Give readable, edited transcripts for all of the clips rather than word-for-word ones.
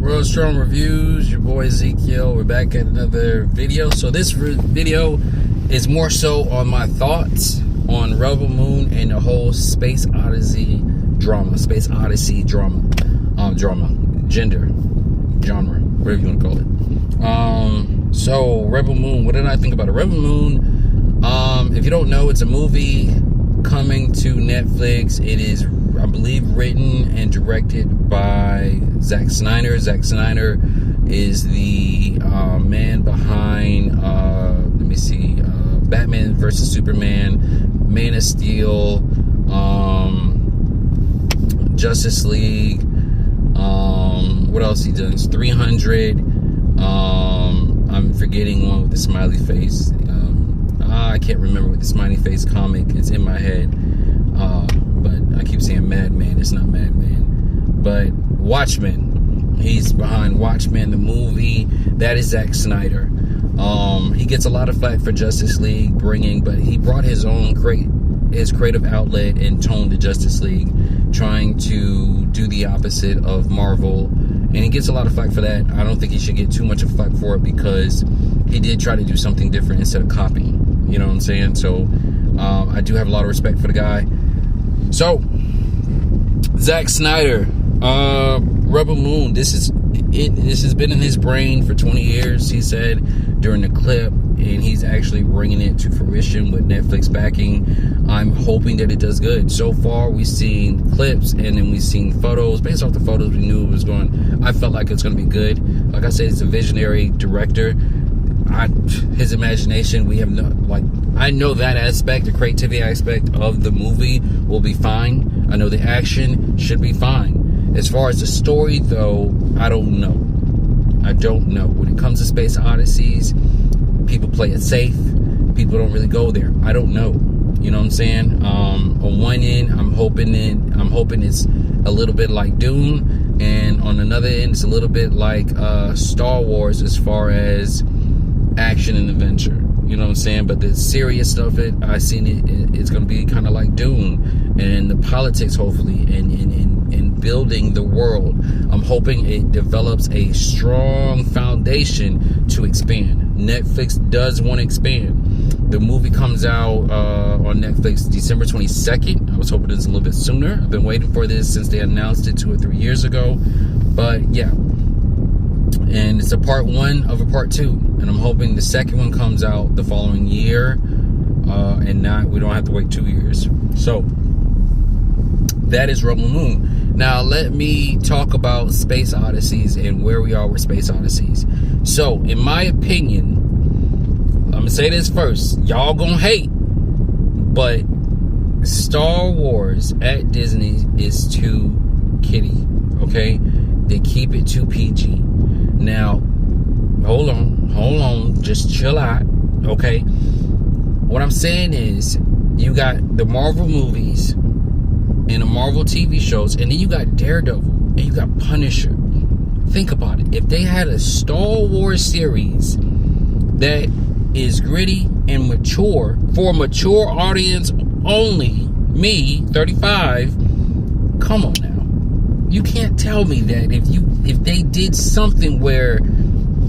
Real Strong Reviews, your boy Ezekiel. We're back at another video. So this video is more so on my thoughts on Rebel Moon and the whole Space Odyssey drama, gender, genre, whatever you want to call it. So Rebel Moon, what did I think about it? Rebel Moon, if you don't know, it's a movie coming to Netflix. It is, I believe, written and directed by Zack Snyder. Zack Snyder is the man behind, Batman vs. Superman, Man of Steel, Justice League, what else he does? 300. I'm forgetting one with the smiley face. I can't remember what the smiley face comic. It's in my head. But I keep saying Madman. It's not Madman. But Watchmen. He's behind Watchmen, the movie. That is Zack Snyder. He gets a lot of flack for Justice League but he brought his own creative outlet and tone to Justice League, trying to do the opposite of Marvel. And he gets a lot of flack for that. I don't think he should get too much of flack for it, because he did try to do something different instead of copying. You know what I'm saying? So I do have a lot of respect for the guy. So Zack Snyder, Rebel Moon, this has been in his brain for 20 years, he said during the clip, and he's actually bringing it to fruition with Netflix backing. I'm hoping that it does good. So far, we've seen clips, and then we've seen photos. Based off the photos, we knew it was going. I felt like it's going to be good. Like I said, he's a visionary director. His imagination, we have no, I know that aspect, the creativity aspect of the movie will be fine. I know the action should be fine. As far as the story, though, I don't know. When it comes to Space Odysseys, people play it safe. People don't really go there. I don't know. You know what I'm saying? On one end, I'm hoping it's a little bit like Dune, and on another end, it's a little bit like Star Wars as far as action and adventure. You know what I'm saying? But the serious stuff, I seen it's going to be kind of like Dune, and the politics, hopefully, and building the world. I'm hoping it develops a strong foundation to expand. Netflix does want to expand. The movie comes out on Netflix December 22nd. I was hoping it's a little bit sooner. I've been waiting for this since they announced it 2 or 3 years ago. But yeah. And it's a part 1 of a part 2. And I'm hoping the second one comes out the following year. And we don't have to wait 2 years. So that is Rebel Moon. Now let me talk about Space Odysseys and where we are with Space Odysseys. So in my opinion, I'm gonna say this first. Y'all gonna hate, but Star Wars at Disney is too kiddie. Okay, they keep it too PG. Now, hold on, just chill out. Okay, what I'm saying is, you got the Marvel movies and the Marvel TV shows, and then you got Daredevil and you got Punisher. Think about it. If they had a Star Wars series that is gritty and mature for a mature audience only, me 35, come on now. You can't tell me that if they did something where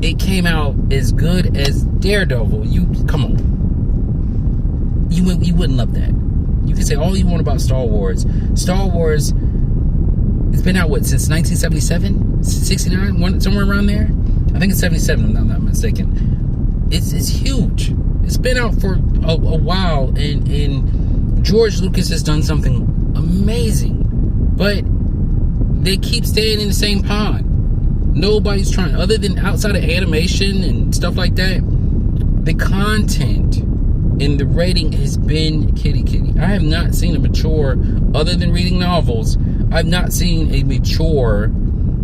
it came out as good as Daredevil, come on. You wouldn't love that. You can say all you want about Star Wars. Star Wars, it's been out, since 1977? 69? Somewhere around there? I think it's 77, if I'm not mistaken. It's huge. It's been out for a while, and George Lucas has done something amazing. But they keep staying in the same pond. Nobody's trying, other than outside of animation and stuff like that. The content and the rating has been kitty. I have not seen a mature, other than reading novels, I've not seen a mature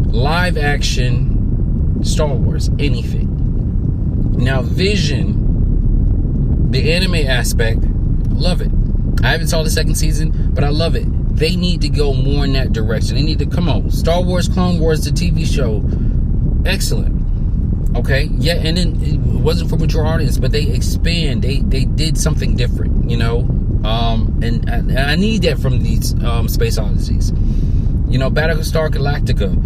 live action Star Wars anything. Now Vision, the anime aspect, I love it. I haven't saw the second season, but I love it. They need to go more in that direction. They need to, come on, Star Wars Clone Wars, the TV show, excellent. Okay, yeah, and then it wasn't for mature audience, but they expand. They did something different, you know. And I need that from these Space Odysseys. Battlestar Galactica.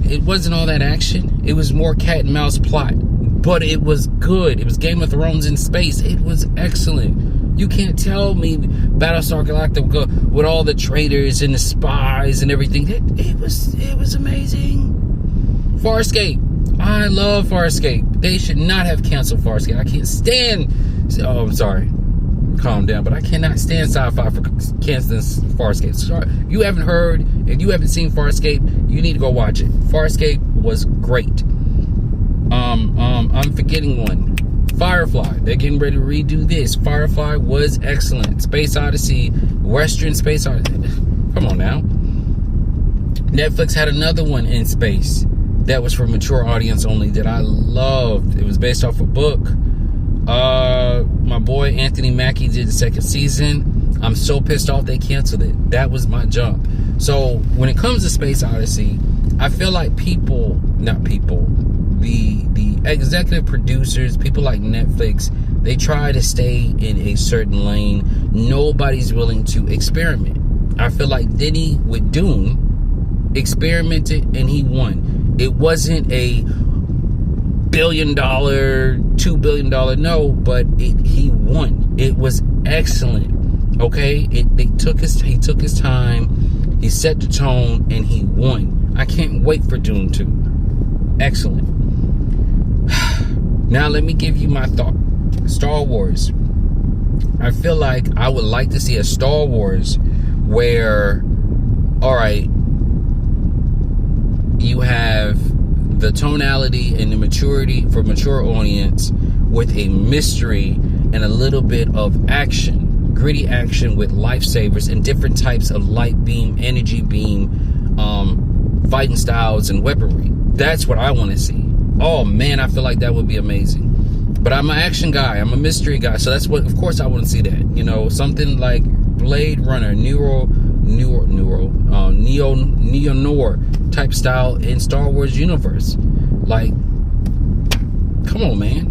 It wasn't all that action. It was more cat and mouse plot. But it was good. It was Game of Thrones in space. It was excellent. You can't tell me Battlestar Galactica with all the traitors and the spies and everything. It was amazing. Farscape. I love Farscape. They should not have canceled Farscape. I can't stand... Oh, I'm sorry. Calm down. But I cannot stand sci-fi for canceling Farscape. Sorry. You haven't heard, if you haven't seen Farscape, you need to go watch it. Farscape was great. I'm forgetting one. Firefly. They're getting ready to redo this. Firefly was excellent. Space Odyssey. Western Space Odyssey. Come on now. Netflix had another one in space that was for mature audience only that I loved. It was based off a book. My boy Anthony Mackie did the second season. I'm so pissed off they canceled it. That was my jump. So when it comes to Space Odyssey, I feel like the executive producers, people like Netflix, they try to stay in a certain lane. Nobody's willing to experiment. I feel like Denny with Dune experimented and he won. It wasn't a $1 billion, $2 billion, no, but he won. It was excellent. Okay, he took his time, he set the tone, and he won. I can't wait for Dune 2. Excellent. Now let me give you my thought. Star Wars. I feel like I would like to see a Star Wars where, all right, you have the tonality and the maturity for mature audience with a mystery and a little bit of action, gritty action with lifesavers and different types of light beam, energy beam, fighting styles and weaponry. That's what I want to see. Oh man, I feel like that would be amazing. But I'm an action guy. I'm a mystery guy. So that's what, of course, I want to see that. Something like Blade Runner, neo-noir type style in Star Wars universe. Like, come on, man.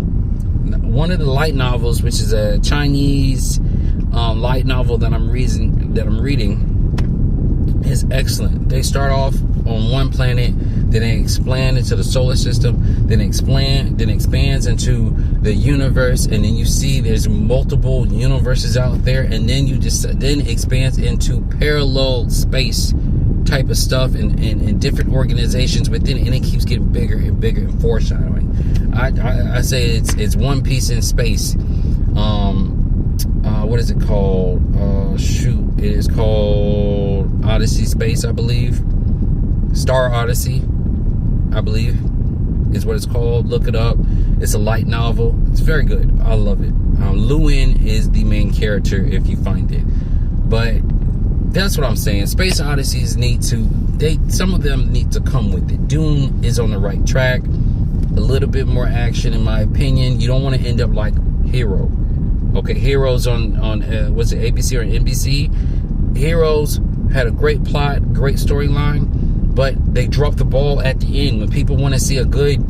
One of the light novels, which is a Chinese light novel that I'm reading, is excellent. They start off on one planet, then they expand into the solar system, then expands into the universe, and then you see there's multiple universes out there, and then then expands into parallel space type of stuff and different organizations within it, and it keeps getting bigger and bigger and foreshadowing. I say it's One Piece in space. What is it called? It is called Odyssey Space, I believe. Star Odyssey, I believe, is what it's called. Look it up. It's a light novel. It's very good. I love it. Lewin is the main character if you find it. But that's what I'm saying. Space Odysseys some of them need to come with it. Dune is on the right track. A little bit more action, in my opinion. You don't want to end up like Hero. Okay, Heroes on was it ABC or NBC? Heroes had a great plot, great storyline, but they dropped the ball at the end. When people want to see a good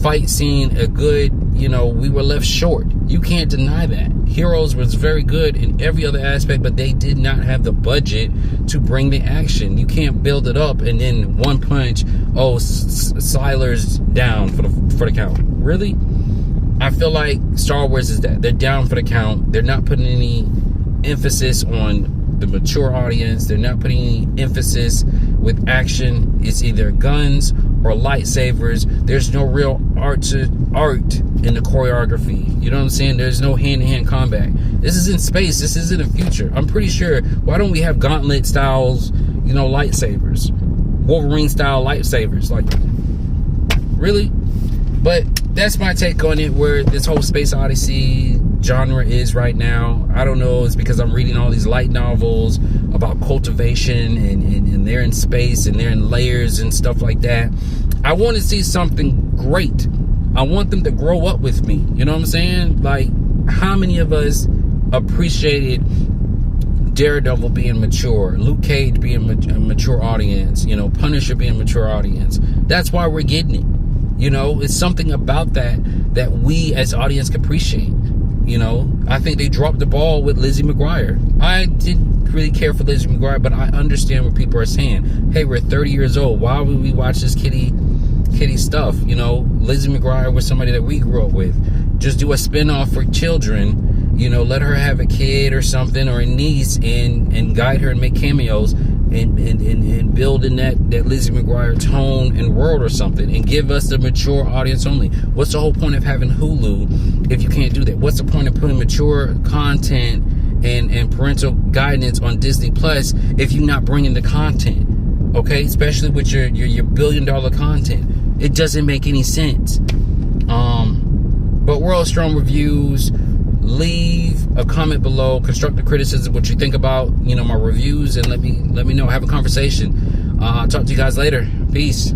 fight scene, we were left short. You can't deny that. Heroes was very good in every other aspect, but they did not have the budget to bring the action. You can't build it up and then one punch, Siler's down for the count. Really? I feel like Star Wars is that. They're down for the count. They're not putting any emphasis on the mature audience. They're not putting any emphasis with action. It's either guns or lightsabers. There's no real art in the choreography. You know what I'm saying? There's no hand-to-hand combat. This is in space. This is in the future. I'm pretty sure. Why don't we have gauntlet styles, lightsabers? Wolverine style lightsabers. Like, really? But that's my take on it, where this whole Space Odyssey genre is right now. I don't know. It's because I'm reading all these light novels about cultivation and they're in space and they're in layers and stuff like that. I want to see something great. I want them to grow up with me. You know what I'm saying? Like, how many of us appreciated Daredevil being mature, Luke Cage being a mature audience, Punisher being a mature audience? That's why we're getting it. It's something about that we as audience can appreciate. You know, I think they dropped the ball with Lizzie McGuire. I didn't really care for Lizzie McGuire, but I understand what people are saying. Hey, we're 30 years old. Why would we watch this kitty stuff? You know, Lizzie McGuire was somebody that we grew up with. Just do a spinoff for children. You know, let her have a kid or something, or a niece, and guide her and make cameos and build in that Lizzie McGuire tone and world or something, and give us the mature audience only. What's the whole point of having Hulu if you can't do that? What's the point of putting mature content and parental guidance on Disney Plus if you're not bringing the content? Okay, especially with your $1 billion content, it doesn't make any sense. But World Strong Reviews. Leave a comment below, constructive criticism, what you think about, you know, my reviews, and let me know. Have a conversation. Talk to you guys later. Peace.